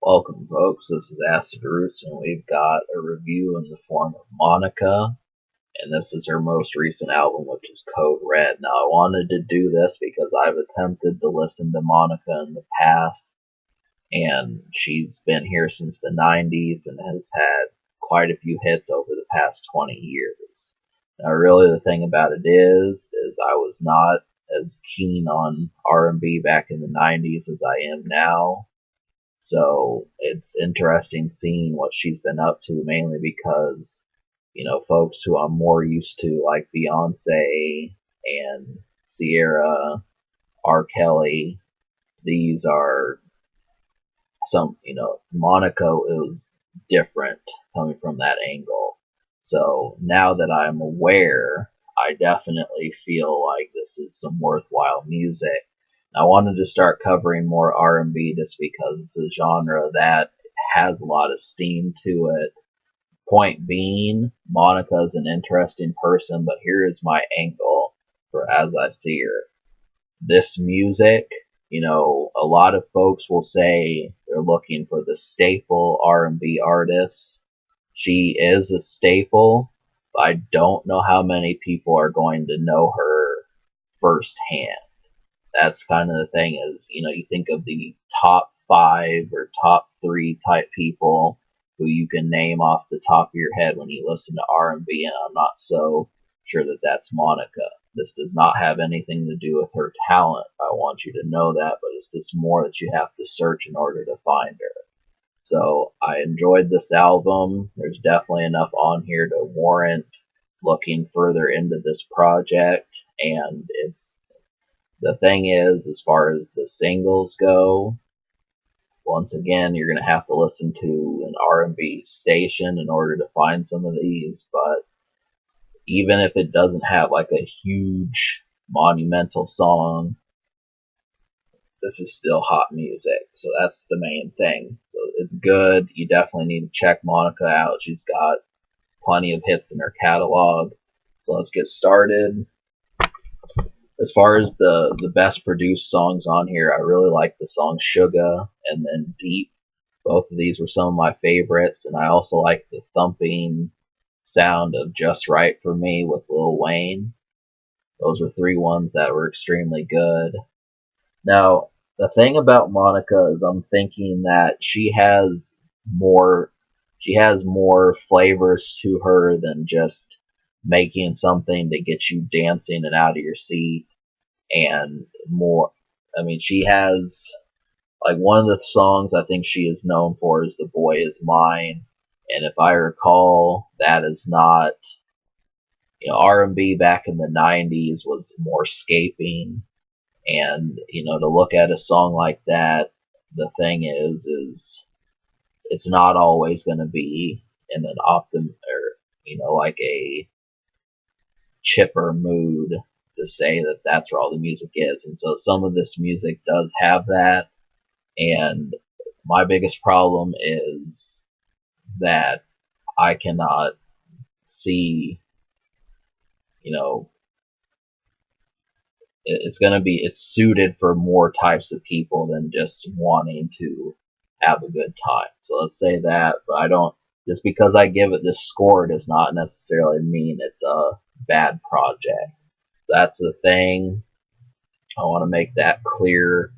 Welcome, folks. This is Acid Roots, and we've got a review in the form of Monica, and this is her most recent album, which is Code Red. Now, I wanted to do this because I've attempted to listen to Monica in the past, and she's been here since the 90s and has had quite a few hits over the past 20 years. Now, really, the thing about it is I was not as keen on R&B back in the 90s as I am now. So it's interesting seeing what she's been up to, mainly because, folks who I'm more used to, like Beyonce and Sierra, R. Kelly, these are Monica is different coming from that angle. So now that I'm aware, I definitely feel like this is some worthwhile music. I wanted to start covering more R&B just because it's a genre that has a lot of steam to it. Point being, Monica is an interesting person, but here is my angle for as I see her. This music, a lot of folks will say they're looking for the staple R&B artists. She is a staple, but I don't know how many people are going to know her firsthand. That's kind of the thing is, you think of the top five or top three type people who you can name off the top of your head when you listen to R&B, and I'm not so sure that that's Monica. This does not have anything to do with her talent. I want you to know that, but it's just more that you have to search in order to find her. So I enjoyed this album. There's definitely enough on here to warrant looking further into this project, and it's the thing is, as far as the singles go, once again, you're going to have to listen to an R&B station in order to find some of these, but even if it doesn't have like a huge monumental song, this is still hot music. So that's the main thing. So it's good. You definitely need to check Monica out. She's got plenty of hits in her catalog. So let's get started. As far as the best produced songs on here, I really like the song Sugar and then Deep. Both of these were some of my favorites, and I also like the thumping sound of Just Right for Me with Lil Wayne. Those were three ones that were extremely good. Now, the thing about Monica is I'm thinking that she has more flavors to her than just making something that gets you dancing and out of your seat and more. I mean, she has like one of the songs I think she is known for is "The Boy Is Mine," and if I recall, that is not R&B back in the '90s was more scaping, and to look at a song like that, the thing is it's not always going to be in an like a chipper mood to say that that's where all the music is. And so some of this music does have that. And my biggest problem is that I cannot see, you know, it's suited for more types of people than just wanting to have a good time. So let's say that, but I don't, just because I give it this score does not necessarily mean it's a bad project. That's the thing. I want to make that clear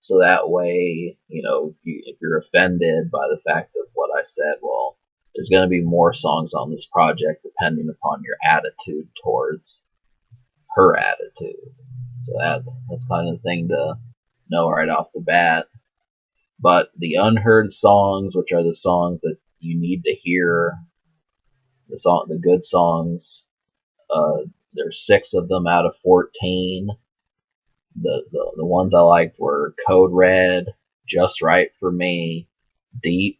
so that way, if you're offended by the fact of what I said, well, there's going to be more songs on this project depending upon your attitude towards her attitude. So that's kind of the thing to know right off the bat. But the unheard songs, which are the songs that you need to hear, the good songs, there's 6 of them out of 14. The ones I liked were Code Red, Just Right for Me, Deep,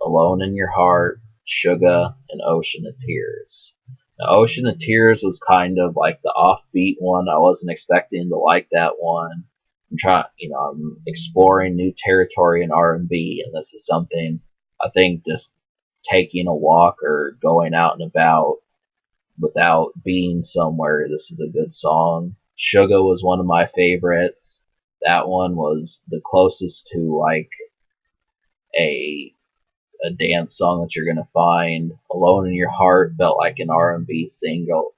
Alone in Your Heart, Sugar, and Ocean of Tears. Now, Ocean of Tears was kind of like the offbeat one. I wasn't expecting to like that one. I'm exploring new territory in R&B, and this is something I think just taking a walk or going out and about without being somewhere, this is a good song. Sugar was one of my favorites. That one was the closest to like a dance song that you're gonna find. Alone in Your Heart felt like an R&B single,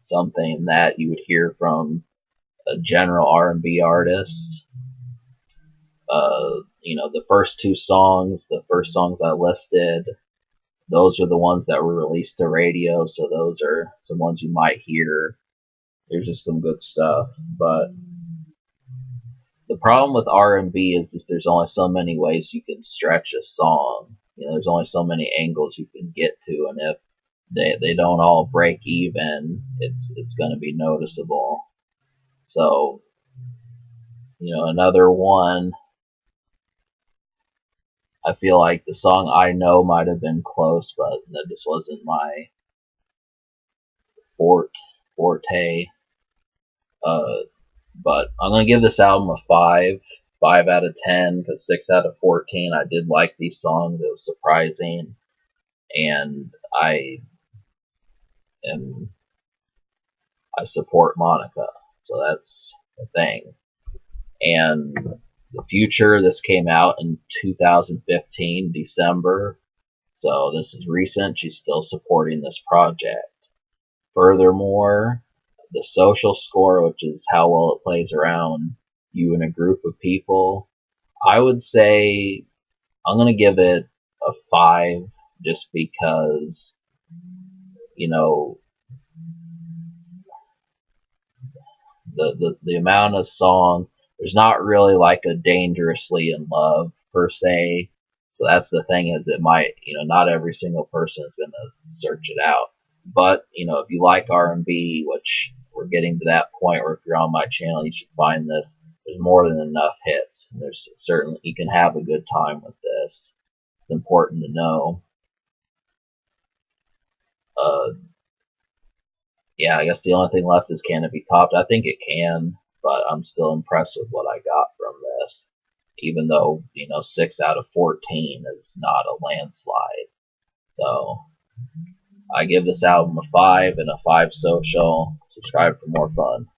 something that you would hear from a general R&B artist. The first two songs, the first songs I listed, those are the ones that were released to radio, so those are some ones you might hear. There's just some good stuff, but the problem with R&B is there's only so many ways you can stretch a song. There's only so many angles you can get to, and if they don't all break even, it's going to be noticeable. So, another one. I feel like the song I Know might have been close, but that just wasn't my forte. But I'm gonna give this album a 5 out of 10, because 6 out of 14 I did like these songs. It was surprising, and I support Monica, so that's the thing. And the Future, this came out in 2015 December, so this is recent. She's still supporting this project. Furthermore, the social score, which is how well it plays around you in a group of people, I would say I'm going to give it a 5, just because, the amount of song, there's not really like a Dangerously in Love per se. So that's the thing, is it might, not every single person is going to search it out. But, if you like R&B, which we're getting to that point where if you're on my channel, you should find this. There's more than enough hits. There's certainly, you can have a good time with this. It's important to know. Yeah, I guess the only thing left is, can it be topped? I think it can, but I'm still impressed with what I got from this. Even though, 6 out of 14 is not a landslide. So, I give this album a 5 and a 5 social. Subscribe for more fun.